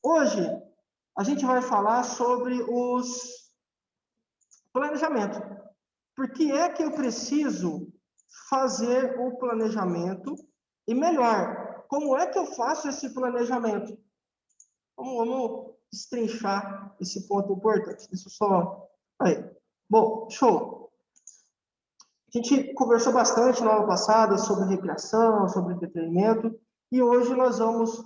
Hoje, a gente vai falar sobre os planejamento. Por que é que eu preciso fazer o planejamento? E melhor, como é que eu faço esse planejamento? Vamos destrinchar esse ponto importante. Deixa eu só... Aí. Bom, show. A gente conversou bastante na aula passada sobre recreação, sobre entretenimento, e hoje nós vamos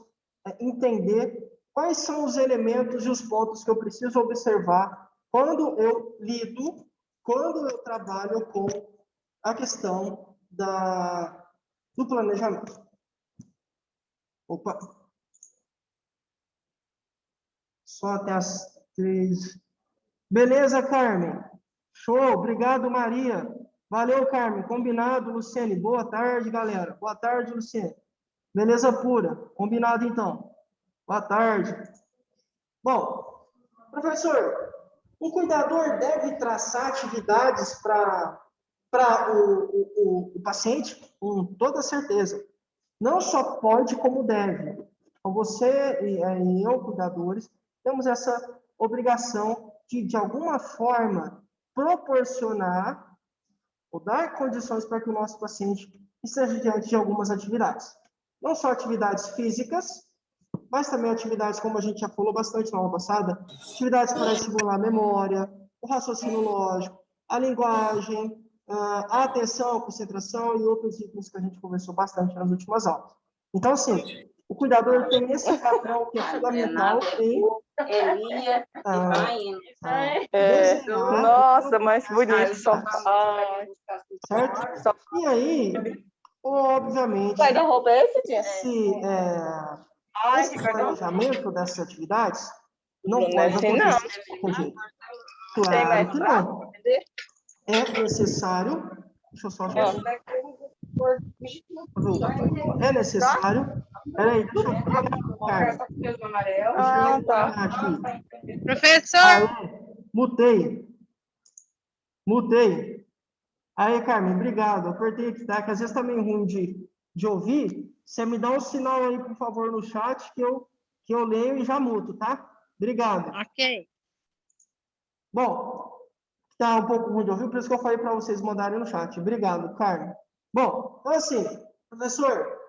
entender quais são os elementos e os pontos que eu preciso observar quando eu lido, quando eu trabalho com a questão do planejamento. Opa! Só até as 3. Beleza, Carmen? Show! Obrigado, Maria. Valeu, Carmen. Combinado, Luciene. Boa tarde, galera. Boa tarde, Luciene. Beleza pura. Combinado, então. Boa tarde. Bom, professor, um cuidador deve traçar atividades para o paciente? Com toda certeza. Não só pode, como deve. Então, você e eu, cuidadores, temos essa obrigação de alguma forma, proporcionar ou dar condições para que o nosso paciente esteja diante de algumas atividades. Não só atividades físicas, mas também atividades, como a gente já falou bastante na aula passada, atividades para estimular a memória, o raciocínio lógico, a linguagem, a atenção, a concentração e outros itens que a gente conversou bastante nas últimas aulas. Então, assim, o cuidador tem esse papel que é fundamental em desenhar... Nossa, mas bonito. Certo? E aí, obviamente, Guarda-roupa é esse, tia? esse planejamento dessas atividades não pode acontecer de qualquer jeito. Claro que não. É necessário... Deixa eu só ajudar. É necessário... Peraí, deixa eu... Ah, tá. Professor! Aí, mutei. Aí, Carmen, obrigado. Eu apertei aqui, tá? Que às vezes tá meio ruim de ouvir. Você me dá um sinal aí, por favor, no chat, que eu leio e já muto, tá? Obrigado. Ok. Bom, tá um pouco ruim de ouvir, por isso que eu falei para vocês mandarem no chat. Obrigado, Carmen. Bom, então assim, professor,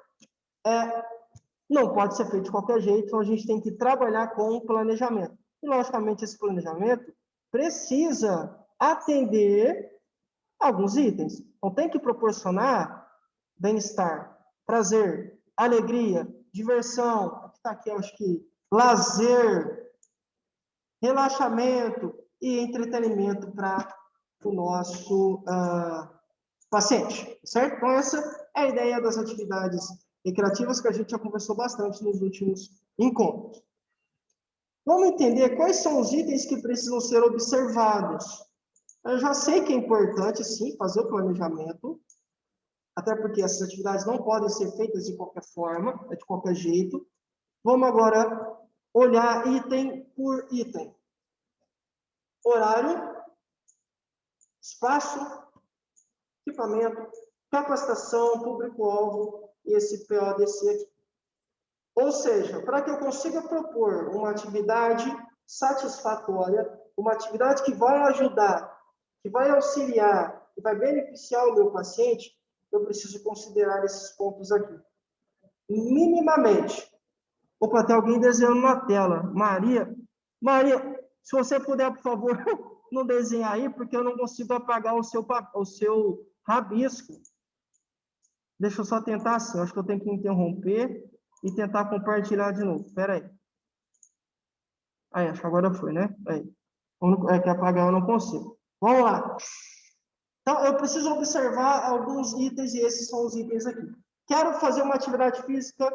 não pode ser feito de qualquer jeito, então a gente tem que trabalhar com o planejamento. E, logicamente, esse planejamento precisa atender alguns itens. Então, tem que proporcionar bem-estar, prazer, alegria, diversão, está aqui, eu acho que lazer, relaxamento e entretenimento para o nosso paciente, certo? Então, essa é a ideia das atividades recreativas que a gente já conversou bastante nos últimos encontros. Vamos entender quais são os itens que precisam ser observados. Eu já sei que é importante, sim, fazer o planejamento, até porque essas atividades não podem ser feitas de qualquer forma, de qualquer jeito. Vamos agora olhar item por item. Horário, espaço, equipamento, capacitação, público-alvo e esse PODC aqui. Ou seja, para que eu consiga propor uma atividade satisfatória, uma atividade que vai ajudar, que vai auxiliar, que vai beneficiar o meu paciente, eu preciso considerar esses pontos aqui. Minimamente. Opa, tem alguém desenhando na tela. Maria, se você puder, por favor, não desenhar aí, porque eu não consigo apagar o seu rabisco. Deixa eu só tentar assim. Acho que eu tenho que interromper e tentar compartilhar de novo. Espera aí. Aí, acho que agora foi, né? Aí. É que apagar eu não consigo. Vamos lá. Então, eu preciso observar alguns itens, e esses são os itens aqui. Quero fazer uma atividade física,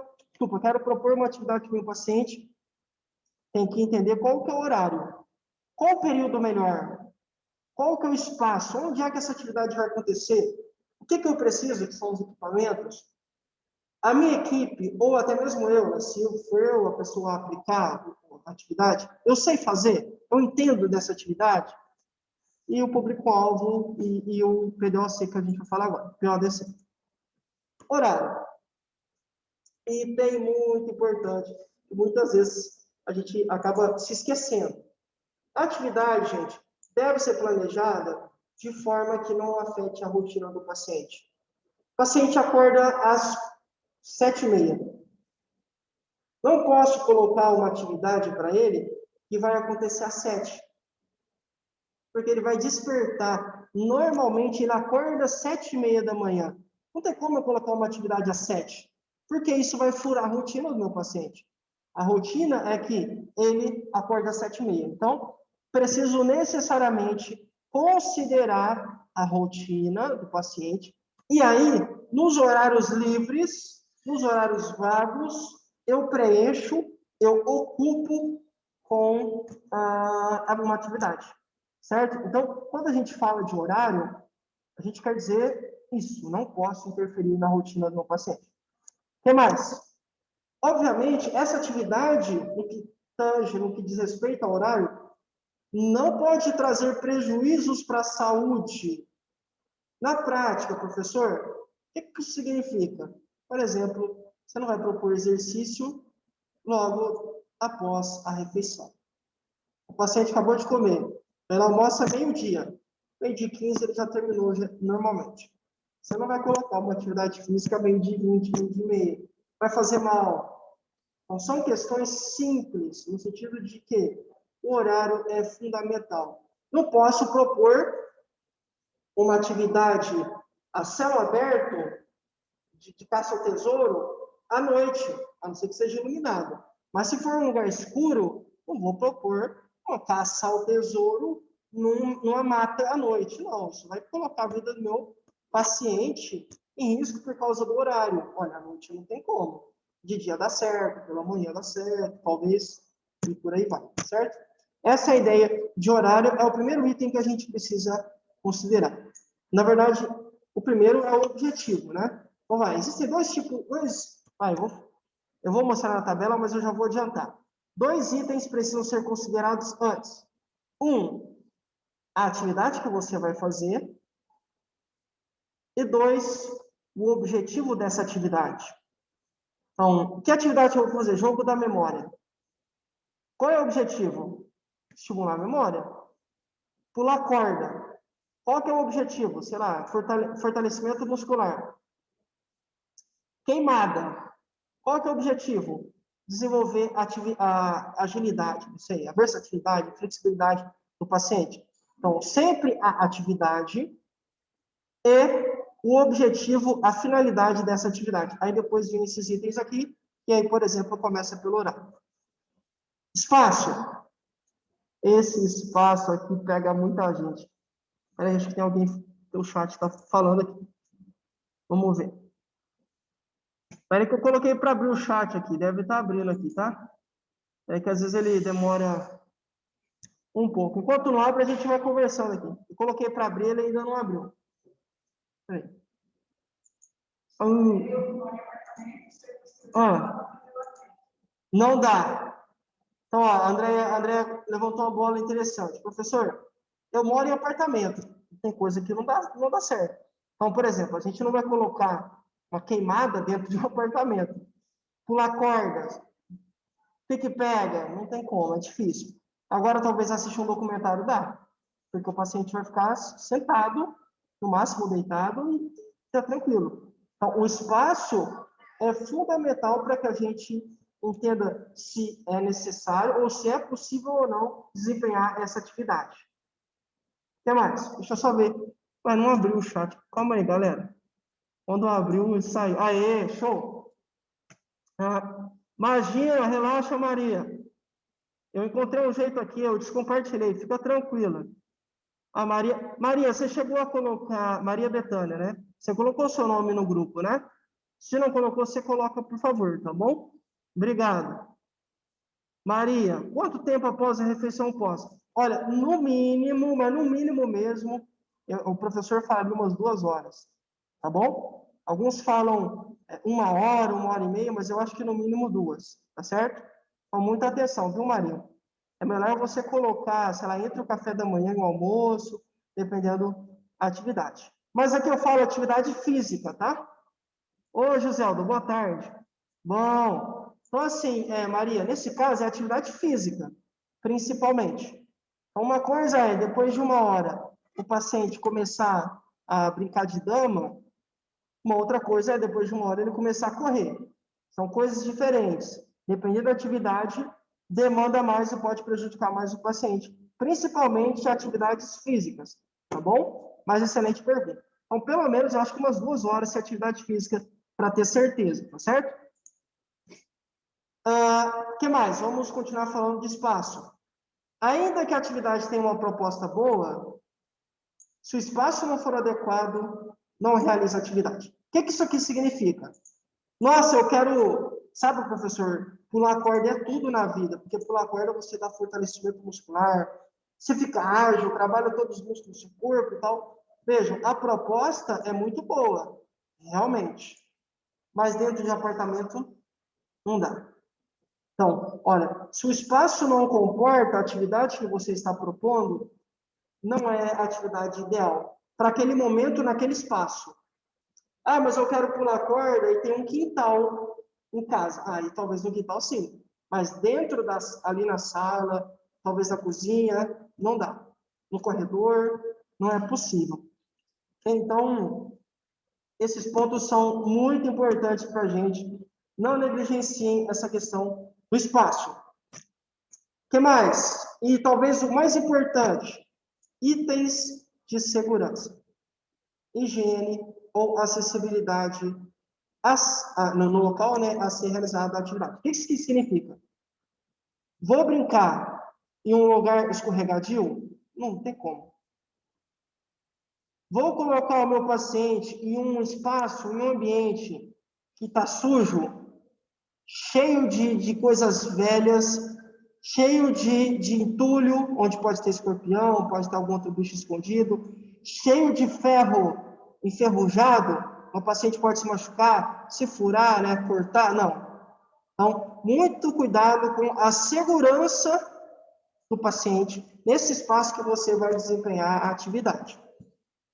quero propor uma atividade para o meu paciente, tem que entender qual que é o horário. Qual o período melhor? Qual que é o espaço? Onde é que essa atividade vai acontecer? O que eu preciso, que são os equipamentos? A minha equipe, ou até mesmo eu, né, se eu for a pessoa aplicar a atividade, eu sei fazer? Eu entendo dessa atividade? E o público-alvo e o PDOC que a gente vai falar agora, PODC. Horário. Item muito importante, que muitas vezes a gente acaba se esquecendo. A atividade, gente, deve ser planejada de forma que não afete a rotina do paciente. O paciente acorda às 7h30. Não posso colocar uma atividade para ele que vai acontecer às 7h. Porque ele vai despertar. Normalmente, ele acorda às 7h30 da manhã. Não tem como eu colocar uma atividade às 7h. Porque isso vai furar a rotina do meu paciente. A rotina é que ele acorda às 7h30. Então, preciso necessariamente considerar a rotina do paciente. E aí, nos horários livres, nos horários vagos, eu preencho, eu ocupo com uma atividade. Certo? Então, quando a gente fala de horário, a gente quer dizer isso. Não posso interferir na rotina do meu paciente. O que mais? Obviamente, essa atividade, no que tange, no que diz respeito ao horário, não pode trazer prejuízos para a saúde. Na prática, professor, o que isso significa? Por exemplo, você não vai propor exercício logo após a refeição. O paciente acabou de comer, ele almoça meio-dia. Meio-dia e 15 ele já terminou normalmente. Você não vai colocar uma atividade física meio-dia e 20, meio-dia e meia. Vai fazer mal. Então, são questões simples, no sentido de que o horário é fundamental. Não posso propor uma atividade a céu aberto, de caça ao tesouro, à noite, a não ser que seja iluminado. Mas se for um lugar escuro, não vou propor uma caça ao tesouro numa mata à noite. Não, isso vai colocar a vida do meu paciente em risco por causa do horário. Olha, à noite não tem como. De dia dá certo, pela manhã dá certo, talvez, e por aí vai, certo? Essa ideia de horário é o primeiro item que a gente precisa considerar. Na verdade, o primeiro é o objetivo, né? Então, existem dois tipos, eu vou mostrar na tabela, mas eu já vou adiantar. 2 itens precisam ser considerados antes. 1, a atividade que você vai fazer. E 2, o objetivo dessa atividade. Então, que atividade eu vou fazer? Jogo da memória. Qual é o objetivo? Estimular a memória. Pular corda. Qual que é o objetivo? Sei lá, fortalecimento muscular. Queimada. Qual que é o objetivo? Desenvolver a agilidade, não sei, a versatilidade, a flexibilidade do paciente. Então, sempre a atividade e o objetivo, a finalidade dessa atividade. Aí depois vem esses itens aqui, e aí, por exemplo, começa pelo horário. Espaço. Esse espaço aqui pega muita gente. Peraí, acho que tem alguém, o chat está falando aqui. Vamos ver. Peraí que eu coloquei para abrir o chat aqui, deve estar abrindo aqui, tá? É que às vezes ele demora um pouco. Enquanto não abre, a gente vai conversando aqui. Eu coloquei para abrir, ele ainda não abriu. Peraí. Não dá. Então, ó, a André levantou uma bola interessante. Professor, eu moro em apartamento. Tem coisa que não dá certo. Então, por exemplo, a gente não vai colocar uma queimada dentro de um apartamento. Pular cordas, pique-pega, não tem como, é difícil. Agora, talvez assistir um documentário dá, porque o paciente vai ficar sentado, no máximo deitado, e fica tranquilo. Então, o espaço é fundamental para que a gente entenda se é necessário ou se é possível ou não desempenhar essa atividade. O que mais? Deixa eu só ver. Ué, não abriu o chat. Calma aí, galera. Quando abriu, ele saiu. Aê, show! Magia, relaxa, Maria. Eu encontrei um jeito aqui, eu descompartilhei. Fica tranquila. A Maria, você chegou a colocar... Maria Bethânia, né? Você colocou seu nome no grupo, né? Se não colocou, você coloca, por favor, tá bom? Obrigado. Maria, quanto tempo após a refeição posta? Olha, no mínimo, mas no mínimo mesmo, o professor fala umas 2 horas, tá bom? Alguns falam 1 hora e meia, mas eu acho que no mínimo 2, tá certo? Com muita atenção, viu, Maria? É melhor você colocar, sei lá, entre o café da manhã e o almoço, dependendo da atividade. Mas aqui eu falo atividade física, tá? Ô, Giseldo, boa tarde. Bom, Então, assim, Maria, nesse caso é atividade física, principalmente. Então, uma coisa é, depois de 1 hora, o paciente começar a brincar de dama, uma outra coisa é, depois de 1 hora, ele começar a correr. São coisas diferentes. Dependendo da atividade, demanda mais e pode prejudicar mais o paciente, principalmente atividades físicas, tá bom? Mas excelente pergunta. Então, pelo menos, eu acho que umas 2 horas de atividade física, para ter certeza, tá certo? Que mais? Vamos continuar falando de espaço. Ainda que a atividade tenha uma proposta boa, se o espaço não for adequado, não realiza a atividade. O que isso aqui significa? Nossa, eu quero... Sabe, professor, pular corda é tudo na vida, porque pular corda você dá fortalecimento muscular, você fica ágil, trabalha todos os músculos do seu corpo e tal. Vejam, a proposta é muito boa, realmente. Mas dentro de apartamento, não dá. Então, olha, se o espaço não comporta a atividade que você está propondo, não é a atividade ideal para aquele momento, naquele espaço. Ah, mas eu quero pular corda e tem um quintal em casa. Ah, e talvez no quintal sim, mas dentro ali na sala, talvez na cozinha, não dá. No corredor, não é possível. Então, esses pontos são muito importantes para a gente. Não negligenciem essa questão do espaço. O que mais? E talvez o mais importante, itens de segurança. Higiene ou acessibilidade no local, né, a ser realizada a atividade. O que isso significa? Vou brincar em um lugar escorregadio? Não tem como. Vou colocar o meu paciente em um espaço, em um ambiente que está sujo, cheio de coisas velhas, cheio de entulho, onde pode ter escorpião, pode ter algum outro bicho escondido, cheio de ferro enferrujado, o paciente pode se machucar, se furar, né, cortar, não. Então, muito cuidado com a segurança do paciente nesse espaço que você vai desempenhar a atividade.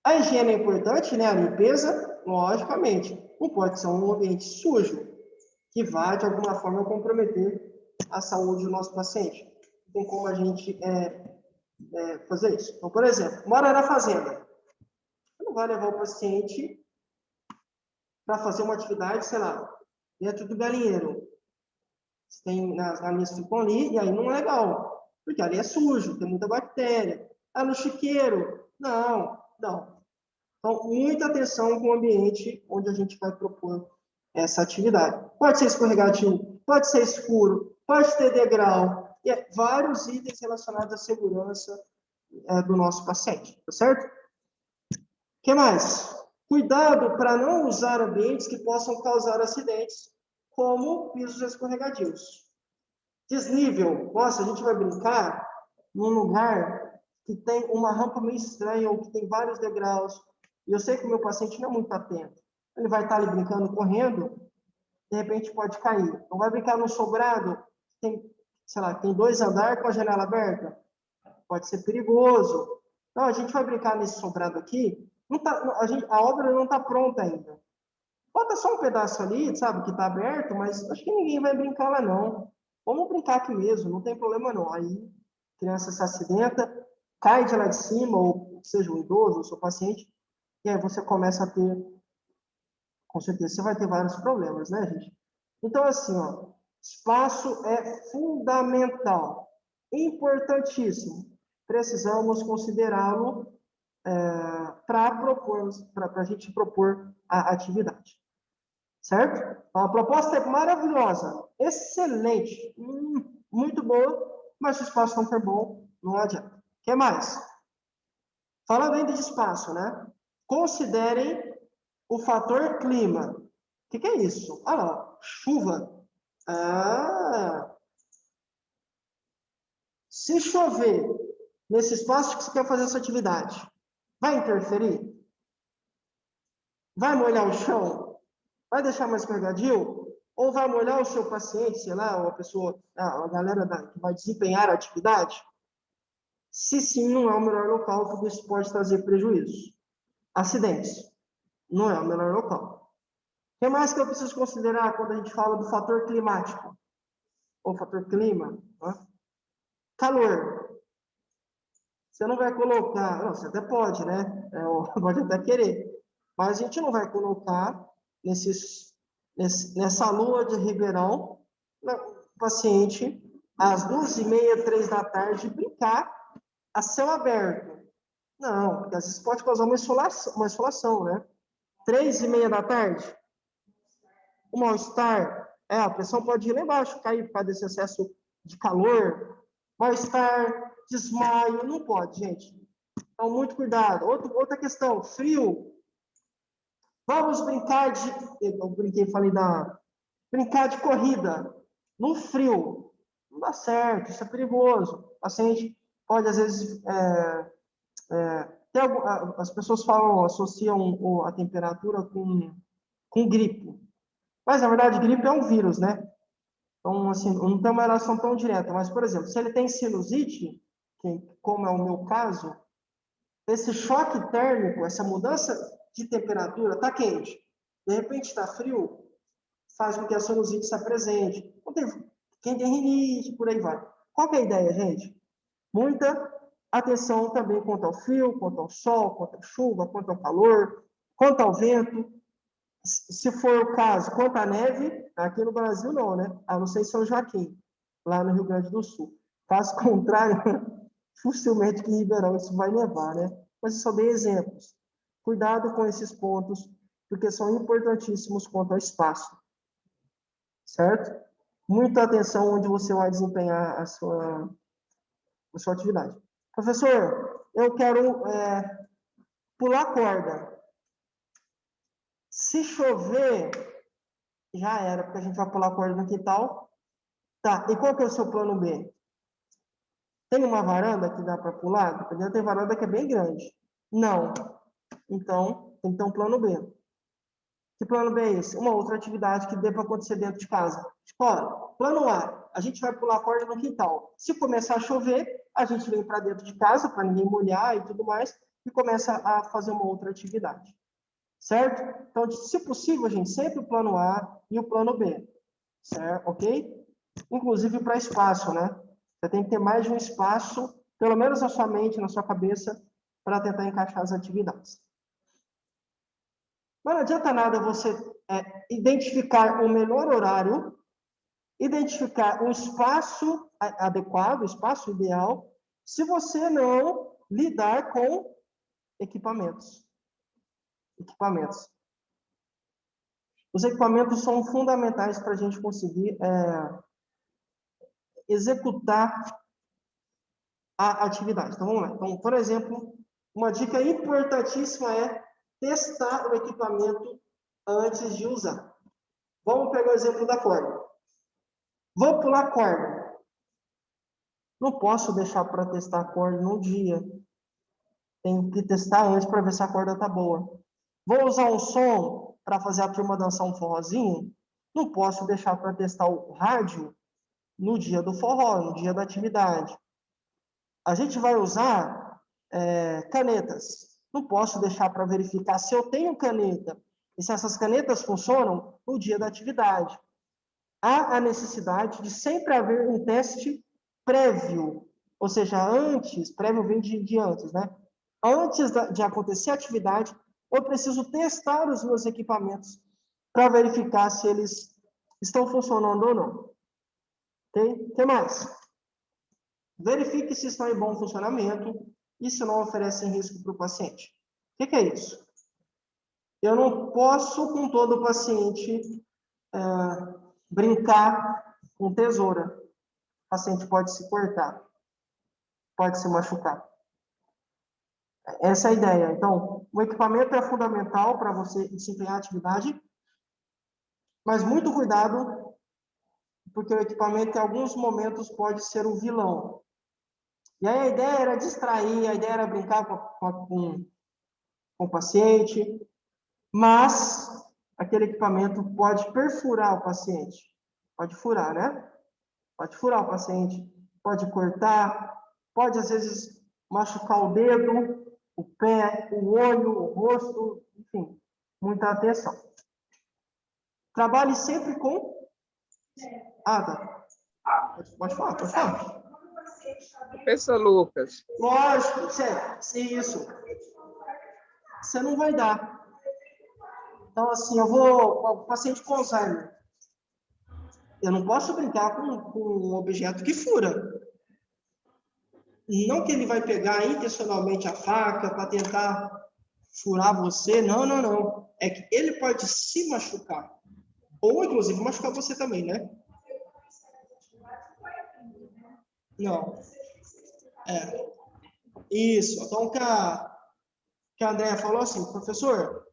A higiene é importante, né, a limpeza, logicamente, não pode ser um ambiente sujo, que vai, de alguma forma, comprometer a saúde do nosso paciente. Não tem como a gente fazer isso. Então, por exemplo, mora na fazenda. Você não vai levar o paciente para fazer uma atividade, sei lá, dentro do galinheiro. As galinhas ficam ali, e aí não é legal, porque ali é sujo, tem muita bactéria. Ah, no chiqueiro? Não. Então, muita atenção com o ambiente onde a gente vai propor essa atividade. Pode ser escorregadio, pode ser escuro, pode ter degrau, e vários itens relacionados à segurança do nosso paciente, tá certo? O que mais? Cuidado para não usar ambientes que possam causar acidentes, como pisos escorregadios. Desnível. Nossa, a gente vai brincar num lugar que tem uma rampa meio estranha ou que tem vários degraus. E eu sei que o meu paciente não é muito atento. Ele vai estar ali brincando, correndo, de repente pode cair. Não vai brincar no sobrado, tem, sei lá, tem 2 andares com a janela aberta. Pode ser perigoso. Não, a gente vai brincar nesse sobrado aqui. Não tá, a obra não está pronta ainda. Bota só um pedaço ali, sabe, que está aberto, mas acho que ninguém vai brincar lá, não. Vamos brincar aqui mesmo, não tem problema não. Aí, a criança se acidenta, cai de lá de cima, ou seja, o idoso, o seu paciente, e aí você começa a ter, com certeza, você vai ter vários problemas, né, gente? Então, assim, ó, espaço é fundamental, importantíssimo. Precisamos considerá-lo para a gente propor a atividade. Certo? A proposta é maravilhosa, excelente, muito boa, mas se o espaço não for bom, não adianta. O que mais? Falando ainda de espaço, né? Considerem o fator clima. O que é isso? Ah, não, chuva. Se chover nesse espaço que você quer fazer essa atividade, vai interferir? Vai molhar o chão? Vai deixar mais escorregadio? Ou vai molhar o seu paciente, sei lá, ou a pessoa, a galera que vai desempenhar a atividade? Se sim, não é o melhor local, porque isso pode trazer prejuízo. Acidentes. Não é o melhor local. O que mais que eu preciso considerar quando a gente fala do fator climático? ou fator clima, né? Calor. Você não vai colocar, não, você até pode, né? Pode até querer, mas a gente não vai colocar nessa lua de Ribeirão, o paciente, às 2h30, 3 da tarde, brincar a céu aberto. Não, porque às vezes pode causar uma insolação, né? 3h30 da tarde, o mal-estar, a pressão pode ir lá embaixo, cair por causa desse excesso de calor, mal-estar, desmaio, não pode, gente. Então, muito cuidado. Outra questão, frio. Vamos brincar brincar de corrida no frio. Não dá certo, isso é perigoso. O paciente pode, às vezes, as pessoas associam a temperatura com gripe. Mas, na verdade, gripe é um vírus, né? Então, assim, não tem uma relação tão direta. Mas, por exemplo, se ele tem sinusite, como é o meu caso, esse choque térmico, essa mudança de temperatura, está quente, de repente está frio, faz com que a sinusite se apresente. Quem tem rinite, por aí vai. Qual que é a ideia, gente? Muita atenção também quanto ao frio, quanto ao sol, quanto à chuva, quanto ao calor, quanto ao vento. Se for o caso, quanto à neve, aqui no Brasil não, né? A não ser em São Joaquim, lá no Rio Grande do Sul. Caso contrário, dificilmente que em Ribeirão isso vai nevar, né? Mas eu só dei exemplos. Cuidado com esses pontos, porque são importantíssimos quanto ao espaço. Certo? Muita atenção onde você vai desempenhar a sua atividade. Professor, eu quero pular corda. Se chover, já era, porque a gente vai pular corda no quintal. Tá, e qual que é o seu plano B? Tem uma varanda que dá para pular? Dependendo, tem varanda que é bem grande. Não. Então, tem que ter um plano B. Que plano B é esse? Uma outra atividade que dê para acontecer dentro de casa. Olha, plano A, a gente vai pular corda no quintal. Se começar a chover, a gente vem para dentro de casa, para ninguém molhar e tudo mais, e começa a fazer uma outra atividade. Certo? Então, se possível, gente, sempre o plano A e o plano B. Certo? Ok? Inclusive para espaço, né? Você tem que ter mais de um espaço, pelo menos na sua mente, na sua cabeça, para tentar encaixar as atividades. Mas não adianta nada você identificar o melhor horário, identificar um espaço adequado, o espaço ideal, se você não lidar com equipamentos. Os equipamentos são fundamentais para a gente conseguir executar a atividade. Então, vamos lá. Então, por exemplo, uma dica importantíssima é testar o equipamento antes de usar. Vamos pegar o exemplo da corda. Vou pular corda. Não posso deixar para testar a corda no dia. Tenho que testar antes para ver se a corda está boa. Vou usar um som para fazer a turma dançar um forrozinho. Não posso deixar para testar o rádio no dia do forró, no dia da atividade. A gente vai usar canetas. Não posso deixar para verificar se eu tenho caneta e se essas canetas funcionam no dia da atividade. Há a necessidade de sempre haver um teste prévio, ou seja, prévio vem de antes, né? Antes de acontecer a atividade, eu preciso testar os meus equipamentos para verificar se eles estão funcionando ou não. Ok? O que mais? Verifique se estão em bom funcionamento e se não oferecem risco para o paciente. O que é isso? Eu não posso, com todo paciente, brincar com tesoura. O paciente pode se cortar, pode se machucar. Essa é a ideia. Então, o equipamento é fundamental para você desempenhar a atividade, mas muito cuidado, porque o equipamento, em alguns momentos, pode ser um vilão. E aí a ideia era distrair, a ideia era brincar com o paciente, mas aquele equipamento pode perfurar o paciente. Pode furar, né? Pode furar o paciente, pode cortar, pode, às vezes, machucar o dedo, o pé, o olho, o rosto, enfim, muita atenção. Trabalhe sempre com... tá. Pode falar, pode falar. Professor Lucas. Lógico, isso. Você não vai dar. Então, assim, o paciente com Alzheimer, eu não posso brincar com um objeto que fura. Não que ele vai pegar intencionalmente a faca para tentar furar você, não. É que ele pode se machucar. Ou, inclusive, machucar você também, né? Não. Isso. Então, que a Andréia falou assim, professor,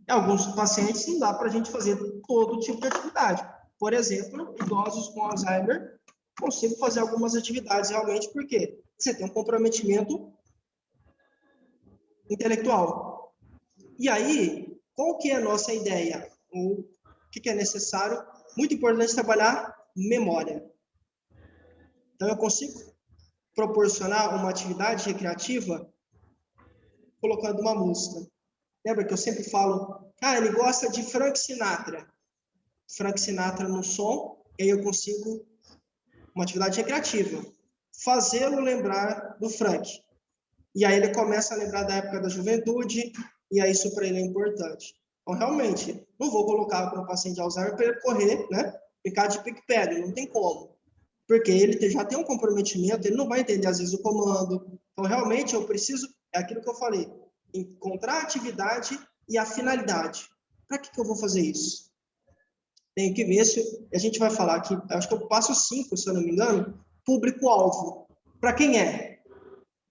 alguns pacientes não dá para a gente fazer todo tipo de atividade. Por exemplo, idosos com Alzheimer, consigo fazer algumas atividades realmente, porque você tem um comprometimento intelectual. E aí, qual que é a nossa ideia? O que é necessário? Muito importante trabalhar memória. Então, eu consigo proporcionar uma atividade recreativa colocando uma música. Lembra que eu sempre falo, ele gosta de Frank Sinatra. Frank Sinatra no som, e aí eu consigo uma atividade recreativa. Fazê-lo lembrar do Frank. E aí ele começa a lembrar da época da juventude, e aí isso para ele é importante. Então, realmente, não vou colocar para um paciente de Alzheimer para ele correr, né? Ficar de pique-pega, não tem como. Porque ele já tem um comprometimento, ele não vai entender, às vezes, o comando. Então, realmente, eu preciso, é aquilo que eu falei, encontrar a atividade e a finalidade. Para que eu vou fazer isso? Tenho que ver se a gente vai falar aqui, acho que eu passo 5, se eu não me engano, público-alvo. Para quem é?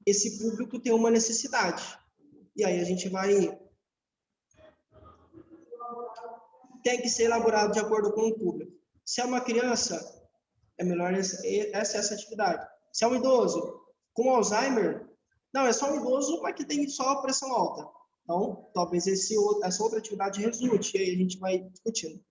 Esse público tem uma necessidade. E aí a gente vai... Tem que ser elaborado de acordo com o público. Se é uma criança, é melhor essa atividade. Se é um idoso com Alzheimer, não, é só um idoso, mas que tem só pressão alta. Então, talvez essa outra atividade resulte, e aí a gente vai discutindo.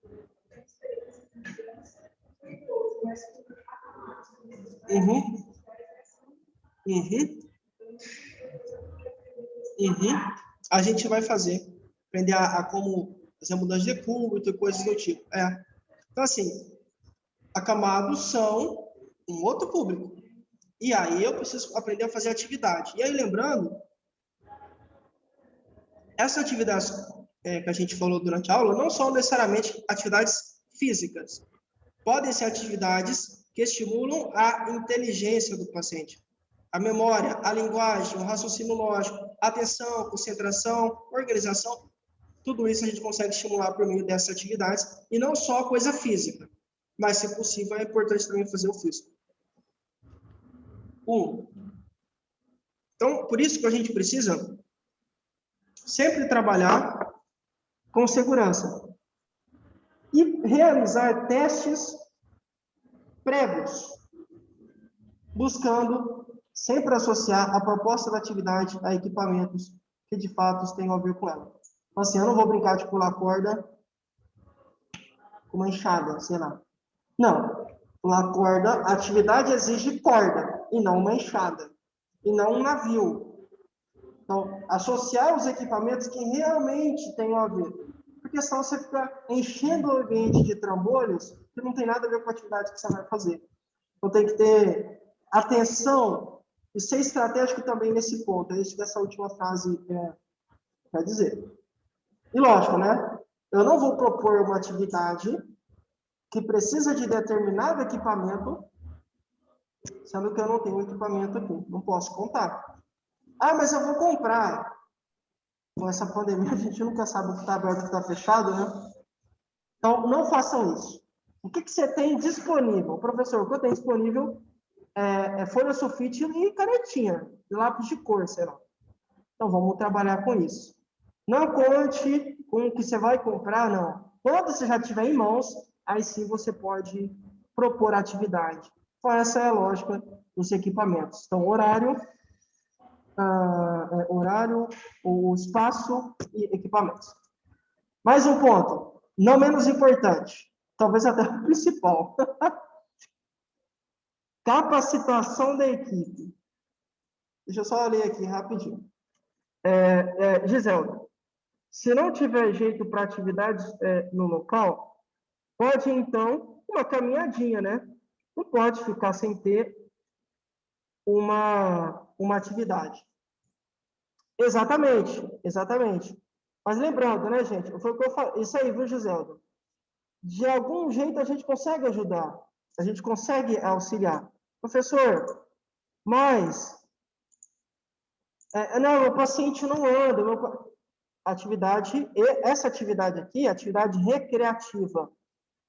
A gente vai aprender a como fazer mudança de decúbito e coisas do tipo. Então, assim, acamados são um outro público. E aí eu preciso aprender a fazer atividade. E aí, lembrando, essas atividades que a gente falou durante a aula não são necessariamente atividades físicas. Podem ser atividades que estimulam a inteligência do paciente. A memória, a linguagem, o raciocínio lógico, atenção, concentração, organização, tudo isso a gente consegue estimular por meio dessas atividades, e não só coisa física, mas, se possível, é importante também fazer o físico. Então, por isso que a gente precisa sempre trabalhar com segurança e realizar testes prévios, buscando sempre associar a proposta da atividade a equipamentos que, de fato, tenham a ver com ela. Então, assim, eu não vou brincar de pular corda com uma enxada, sei lá. Não. Pular corda, a atividade exige corda, e não uma enxada, e não um navio. Então, associar os equipamentos que realmente tenham a ver. Porque senão você fica enchendo o ambiente de trambolhos que não tem nada a ver com a atividade que você vai fazer. Então, tem que ter atenção e ser estratégico também nesse ponto. É isso que essa última frase quer dizer. E lógico, né? Eu não vou propor uma atividade que precisa de determinado equipamento, sendo que eu não tenho equipamento aqui. Não posso contar. Mas eu vou comprar. Com essa pandemia, a gente nunca sabe o que está aberto e o que está fechado, né? Então, não façam isso. O que você tem disponível? Professor, o que eu tenho disponível é folha sulfite e canetinha, lápis de cor, sei lá. Então, vamos trabalhar com isso. Não conte com o que você vai comprar, não. Quando você já tiver em mãos, aí sim você pode propor atividade. Então, essa é a lógica dos equipamentos. Então, horário, o espaço e equipamentos. Mais um ponto, não menos importante, talvez até o principal. Capacitação da equipe. Deixa eu só ler aqui rapidinho. Giselda, se não tiver jeito para atividades no local, pode, então, uma caminhadinha, né? Não pode ficar sem ter uma atividade. Exatamente, exatamente. Mas lembrando, né, gente? Foi o que eu falei. Isso aí, viu, Giselda? De algum jeito a gente consegue ajudar. A gente consegue auxiliar. Professor, mas... não, o paciente não anda. Essa atividade aqui, atividade recreativa.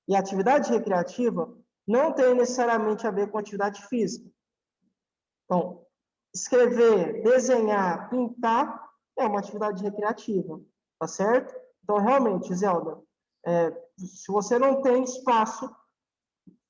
E a atividade recreativa não tem necessariamente a ver com atividade física. Então, escrever, desenhar, pintar é uma atividade recreativa, tá certo? Então, realmente, Zelda, se você não tem espaço,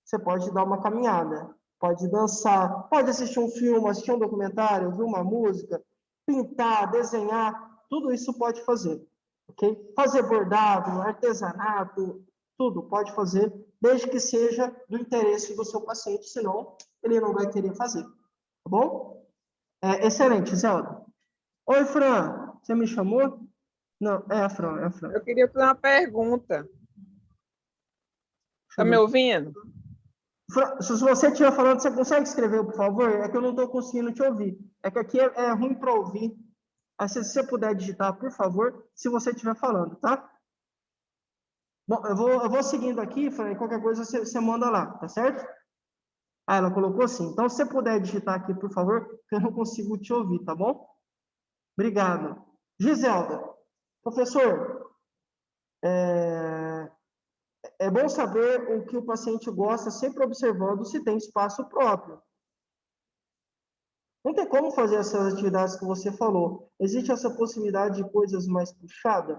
você pode dar uma caminhada, pode dançar, pode assistir um filme, assistir um documentário, ouvir uma música, pintar, desenhar, tudo isso pode fazer, ok? Fazer bordado, artesanato, tudo pode fazer, desde que seja do interesse do seu paciente, senão ele não vai querer fazer, tá bom? Excelente, Zelda. Oi, Fran, você me chamou? Não, é a Fran, é a Fran. Eu queria fazer uma pergunta. Está me ouvindo? Fran, se você estiver falando, você consegue escrever, por favor? É que eu não estou conseguindo te ouvir. É que aqui é ruim para ouvir. Aí, se você puder digitar, por favor, se você estiver falando, tá? Bom, eu vou seguindo aqui, Fran, e qualquer coisa você manda lá, tá certo? Ah, ela colocou assim. Então, se você puder digitar aqui, por favor, que eu não consigo te ouvir, tá bom? Obrigado. Giselda, professor, é bom saber o que o paciente gosta, sempre observando se tem espaço próprio. Não tem como fazer essas atividades que você falou. Existe essa possibilidade de coisas mais puxadas?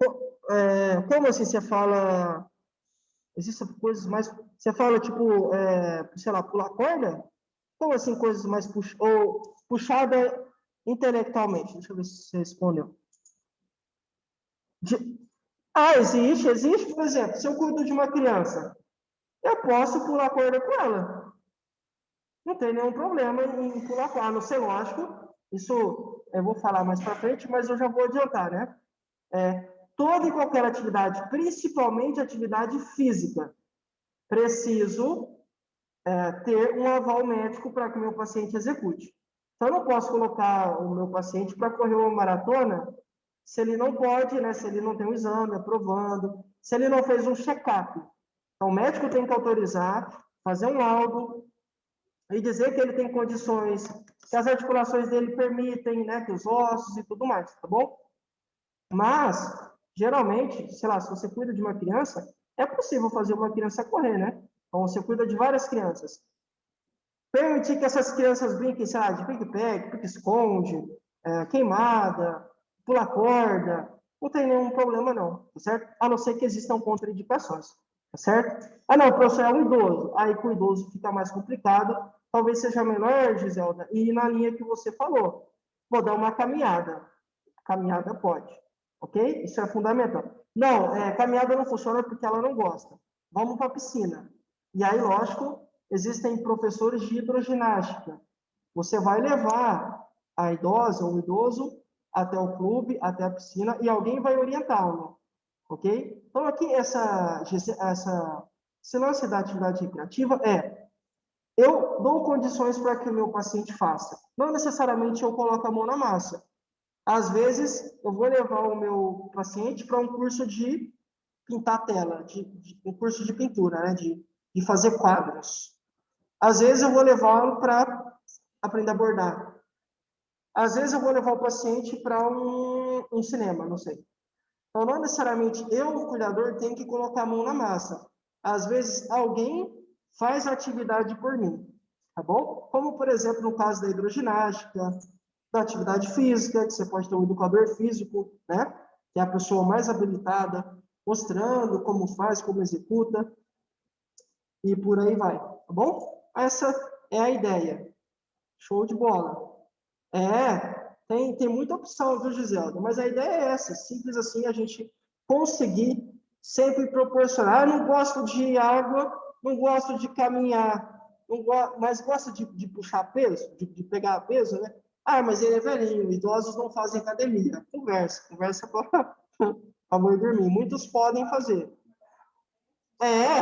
Como assim você fala? Existem coisas mais... Você fala, tipo, sei lá, pular corda? Como assim coisas mais ou puxada intelectualmente? Deixa eu ver se você respondeu. Existe, por exemplo, se eu cuido de uma criança, eu posso pular corda com ela. Não tem nenhum problema em pular corda, a não ser, lógico, isso eu vou falar mais para frente, mas eu já vou adiantar, né? Toda e qualquer atividade, principalmente atividade física, preciso ter um aval médico para que o meu paciente execute. Então, eu não posso colocar o meu paciente para correr uma maratona se ele não pode, né? Se ele não tem um exame aprovando, se ele não fez um check-up. Então, o médico tem que autorizar, fazer um laudo e dizer que ele tem condições, que as articulações dele permitem, né? Que os ossos e tudo mais, tá bom? Mas, geralmente, sei lá, se você cuida de uma criança, é possível fazer uma criança correr, né? Então, você cuida de várias crianças. Permitir que essas crianças brinquem, sei lá, de pique-pegue, pique-esconde, queimada, pular corda, não tem nenhum problema não, tá certo? A não ser que existam contraindicações, tá certo? Ah, não, o professor é um idoso. Aí com o idoso fica mais complicado. Talvez seja melhor, Giselda, ir na linha que você falou. Vou dar uma caminhada. Caminhada pode, ok? Isso é fundamental. Não, caminhada não funciona porque ela não gosta. Vamos para a piscina. E aí, lógico, existem professores de hidroginástica. Você vai levar a idosa ou o idoso até o clube, até a piscina, e alguém vai orientá-lo, ok? Então, aqui, esse lance da atividade recreativa eu dou condições para que o meu paciente faça. Não necessariamente eu coloco a mão na massa. Às vezes, eu vou levar o meu paciente para um curso de pintar tela, um curso de pintura, né? De fazer quadros. Às vezes, eu vou levá-lo para aprender a bordar. Às vezes, eu vou levar o paciente para um cinema, não sei. Então, não necessariamente eu, o cuidador, tenho que colocar a mão na massa. Às vezes, alguém faz a atividade por mim, tá bom? Como, por exemplo, no caso da hidroginástica, da atividade física, que você pode ter um educador físico, né? Que é a pessoa mais habilitada, mostrando como faz, como executa, e por aí vai, tá bom? Essa é a ideia. Show de bola. Tem muita opção, viu, Giselda? Mas a ideia é essa, simples assim, a gente conseguir sempre proporcionar. Eu não gosto de água, não gosto de caminhar, mas gosto de puxar peso, de pegar peso, né? Ah, mas ele é velhinho, idosos não fazem academia. Conversa para dormir. Muitos podem fazer. É.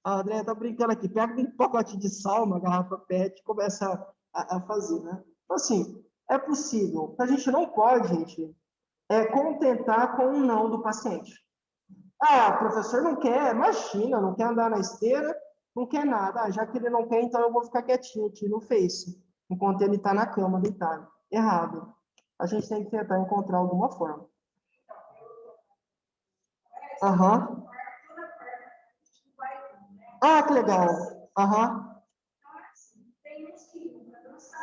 A Andréia tá brincando aqui. Pega um pacote de sal, uma garrafa PET e começa a fazer, né? Então, assim, é possível. O que a gente não pode, gente, é contentar com o não do paciente. Ah, o professor não quer, imagina, não quer andar na esteira, não quer nada. Ah, já que ele não quer, então eu vou ficar quietinho aqui no Face, enquanto ele está na cama deitado. Errado. A gente tem que tentar encontrar alguma forma. Aham. Ah, que legal. Aham.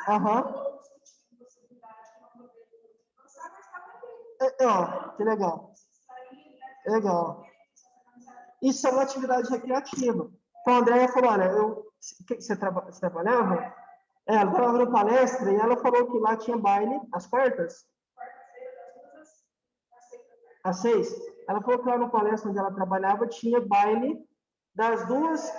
Aham. Ó, que legal. Legal. Isso é uma atividade recreativa. Então, a Andréia falou, olha, você trabalhava? Ela estava na palestra e ela falou que lá tinha baile às quartas. Às 6. Ela falou que lá na palestra onde ela trabalhava tinha baile das 2,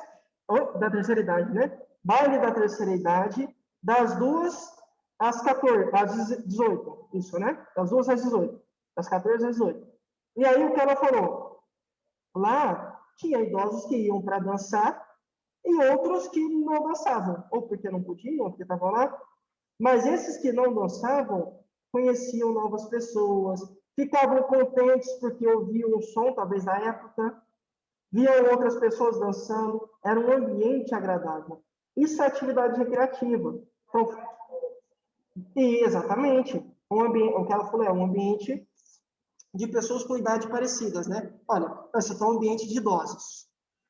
da terceira idade, né? Baile da terceira idade, das 2 às 14, às 18. Isso, né? Das 2 às 18. Das 14 às 18. E aí o que ela falou? Lá tinha idosos que iam para dançar e outros que não dançavam, ou porque não podiam, ou porque estavam lá. Mas esses que não dançavam conheciam novas pessoas, ficavam contentes porque ouviam um som, talvez da época, viam outras pessoas dançando, era um ambiente agradável. Isso é atividade recreativa. Então, exatamente. O que ela falou é um ambiente de pessoas com idade parecidas, né? Olha, esse aqui é um ambiente de idosos.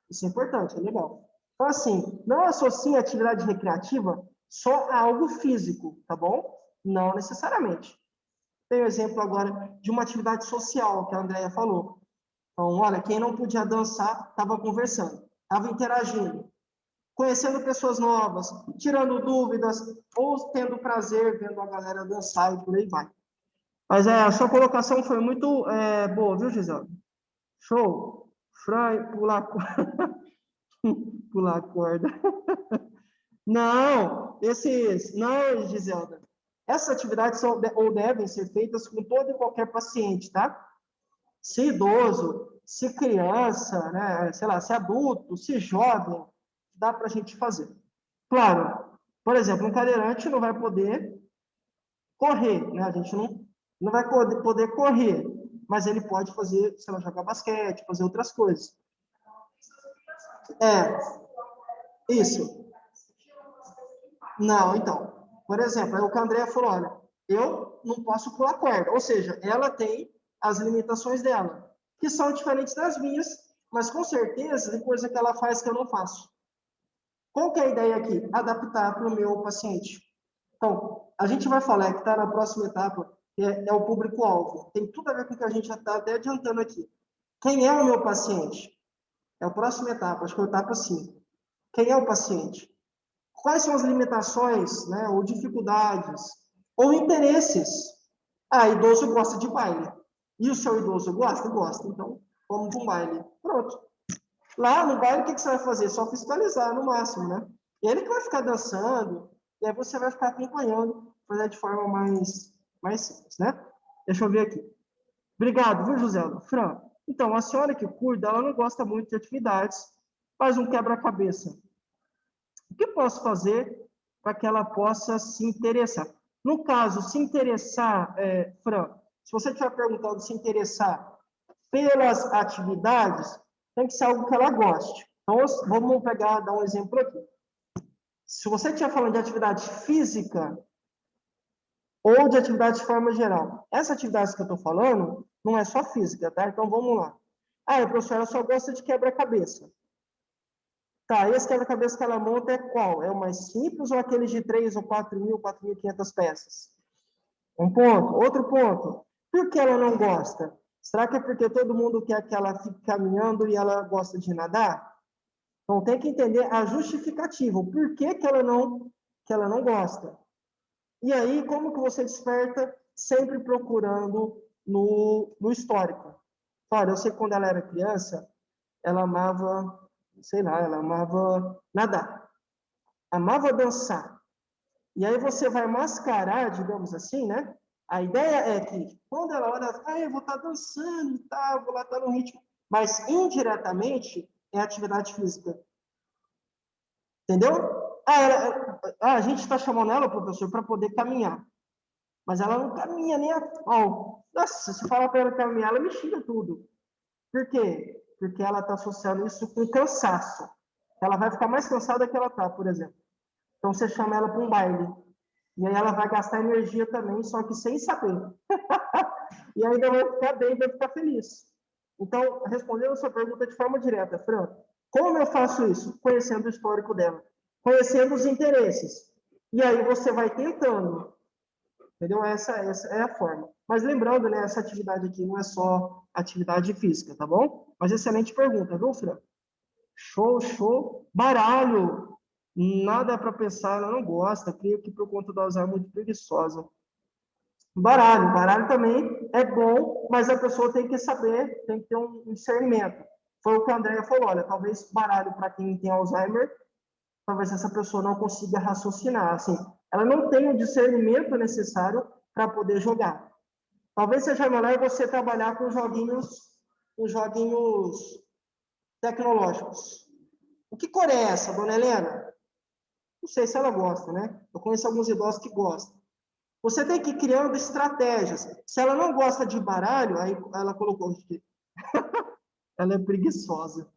Isso é importante, é legal. Então, assim, não associe a atividade recreativa só a algo físico, tá bom? Não necessariamente. Tem um exemplo agora de uma atividade social que a Andrea falou. Então, olha, quem não podia dançar estava conversando, estava interagindo, conhecendo pessoas novas, tirando dúvidas, ou tendo prazer vendo a galera dançar e por aí vai. Mas a sua colocação foi muito boa, viu, Gisela? Show. Fran, pular corda. Não, Giselda. Essas atividades são ou devem ser feitas com todo e qualquer paciente, tá? Se idoso, se criança, né, sei lá, se adulto, se jovem, dá para a gente fazer. Claro, por exemplo, um cadeirante não vai poder correr, né? A gente não vai poder correr, mas ele pode fazer, sei lá, jogar basquete, fazer outras coisas. Isso. Não, então, por exemplo, aí o que a Andrea falou, olha, eu não posso pular corda, ou seja, ela tem as limitações dela, que são diferentes das minhas, mas com certeza tem coisa que ela faz que eu não faço. Qual que é a ideia aqui? Adaptar para o meu paciente. Então, a gente vai falar que está na próxima etapa, que é o público-alvo. Tem tudo a ver com o que a gente já está até adiantando aqui. Quem é o meu paciente? É a próxima etapa, acho que é a etapa 5. Quem é o paciente? Quais são as limitações, né, ou dificuldades, ou interesses? Ah, idoso gosta de baile. E o seu idoso gosta? Gosta. Então, vamos para um baile. Pronto. Lá no baile, o que você vai fazer? Só fiscalizar, no máximo, né? E ele que vai ficar dançando, e aí você vai ficar acompanhando, fazer de forma mais simples, né? Deixa eu ver aqui. Obrigado, viu, José? Fran, então, a senhora que cuida, ela não gosta muito de atividades, faz um quebra-cabeça. O que posso fazer para que ela possa se interessar? No caso, se interessar, Fran, se você estiver perguntando se interessar pelas atividades, tem que ser algo que ela goste. Então, vamos dar um exemplo aqui. Se você estiver falando de atividade física ou de atividade de forma geral, essa atividade que eu estou falando não é só física, tá? Então, vamos lá. Ah, a professora só gosta de quebra-cabeça. Tá, esse quebra-cabeça que ela monta é qual? É o mais simples ou aquele de 3 ou 4.500 peças? Um ponto. Outro ponto. Por que ela não gosta? Será que é porque todo mundo quer que ela fique caminhando e ela gosta de nadar? Então, tem que entender a justificativa. O porquê que ela não gosta. E aí, como que você desperta? Sempre procurando no histórico. Olha, eu sei que quando ela era criança, ela amava, sei lá, ela amava nadar. Amava dançar. E aí você vai mascarar, digamos assim, né? A ideia é que, quando ela olha, eu vou estar dançando e tal, vou lá estar no ritmo, mas indiretamente é atividade física. Entendeu? A gente está chamando ela, professor, para poder caminhar. Mas ela não caminha nem a pau. Nossa, se falar para ela caminhar, ela me xinga tudo. Por quê? Porque ela está associando isso com cansaço. Ela vai ficar mais cansada que ela está, por exemplo. Então, você chama ela para um baile. E aí ela vai gastar energia também, só que sem saber. E ainda vai ficar bem, vai ficar feliz. Então, respondendo a sua pergunta de forma direta, Fran, como eu faço isso? Conhecendo o histórico dela. Conhecendo os interesses. E aí você vai tentando. Entendeu? Essa é a forma. Mas lembrando, né, essa atividade aqui não é só atividade física, tá bom? Mas excelente pergunta, viu, Fran? Show, show. Baralho. Nada para pensar, ela não gosta. Creio que por conta do Alzheimer muito preguiçosa. Baralho. Baralho também é bom, mas a pessoa tem que saber, tem que ter um discernimento. Foi o que a Andrea falou, olha, talvez baralho para quem tem Alzheimer, talvez essa pessoa não consiga raciocinar, assim, ela não tem o discernimento necessário para poder jogar. Talvez seja melhor você trabalhar com joguinhos tecnológicos. O que cor é essa, dona Helena? Não sei se ela gosta, né? Eu conheço alguns idosos que gostam. Você tem que ir criando estratégias. Se ela não gosta de baralho, aí ela colocou que ela é preguiçosa.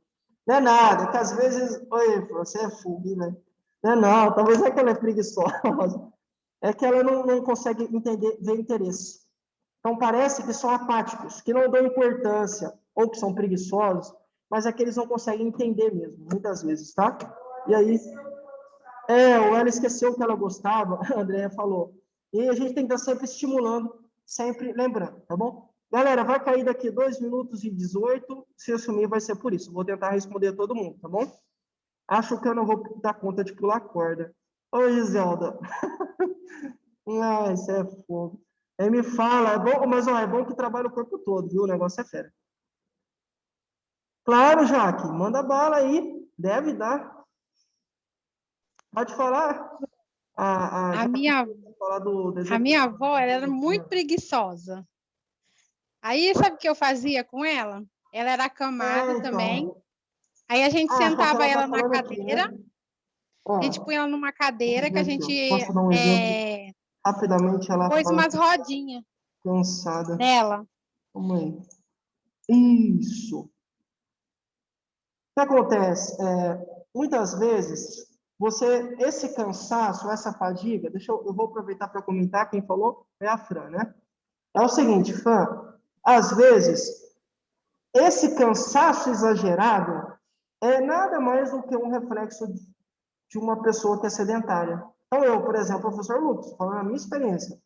Não é nada, que às vezes, oi, você é fuga, né? Não, talvez é que ela é preguiçosa. É que ela não consegue entender, ver interesse. Então, parece que são apáticos, que não dão importância, ou que são preguiçosos, mas é que eles não conseguem entender mesmo, muitas vezes, tá? E aí, ou ela esqueceu que ela gostava, a Andrea falou. E a gente tem que estar sempre estimulando, sempre lembrando, tá bom? Galera, vai cair daqui 2 minutos e 18, se eu sumir vai ser por isso. Vou tentar responder a todo mundo, tá bom? Acho que eu não vou dar conta de pular corda. Oi, Zelda. Isso é fogo. Aí me fala, é bom, mas ó, é bom que trabalha o corpo todo, viu? O negócio é fera. Claro, Jaque, manda bala aí. Deve dar. Pode falar. A minha, falar do a minha avó, ela era muito preguiçosa. Aí, sabe o que eu fazia com ela? Ela era acamada também. Então. Aí a gente sentava ela na cadeira. Aqui, né? A gente punha ela numa cadeira que a gente Posso dar um exemplo? Rapidamente ela pôs fala umas rodinhas cansada. nela. Vamos aí. Isso. O que acontece? Muitas vezes, esse cansaço, essa fadiga, eu vou aproveitar para comentar, quem falou é a Fran, né? É o seguinte, Fran, às vezes, esse cansaço exagerado é nada mais do que um reflexo de uma pessoa que é sedentária. Então, eu, por exemplo, professor Lucas, falando a minha experiência,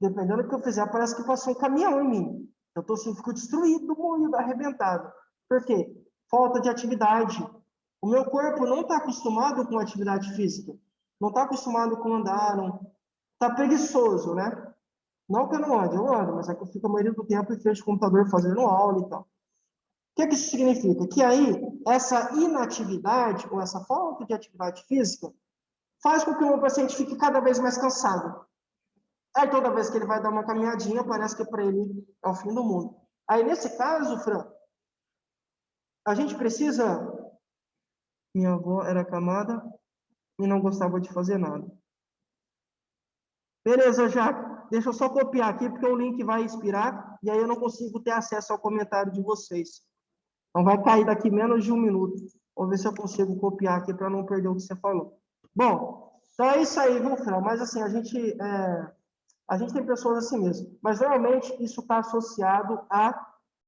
dependendo do que eu fizer, parece que passou um caminhão em mim. Eu tô assim, fico destruído, moído, arrebentado. Por quê? Falta de atividade. O meu corpo não está acostumado com atividade física. Não está acostumado com andar, não. Está preguiçoso, né? Não que eu não ande, eu ando, mas é que eu fico a maioria do tempo em frente ao computador fazendo aula e tal. O que isso significa? Que aí, essa inatividade, ou essa falta de atividade física, faz com que o meu paciente fique cada vez mais cansado. Aí, toda vez que ele vai dar uma caminhadinha, parece que para ele é o fim do mundo. Aí, nesse caso, Fran, a gente precisa... Minha avó era acamada e não gostava de fazer nada. Beleza, Jaque. Deixa eu só copiar aqui, porque o link vai expirar, e aí eu não consigo ter acesso ao comentário de vocês. Então, vai cair daqui menos de 1 minuto. Vou ver se eu consigo copiar aqui para não perder o que você falou. Bom, então é isso aí, viu, Fran? Mas, assim, a gente tem pessoas assim mesmo. Mas, normalmente, isso está associado a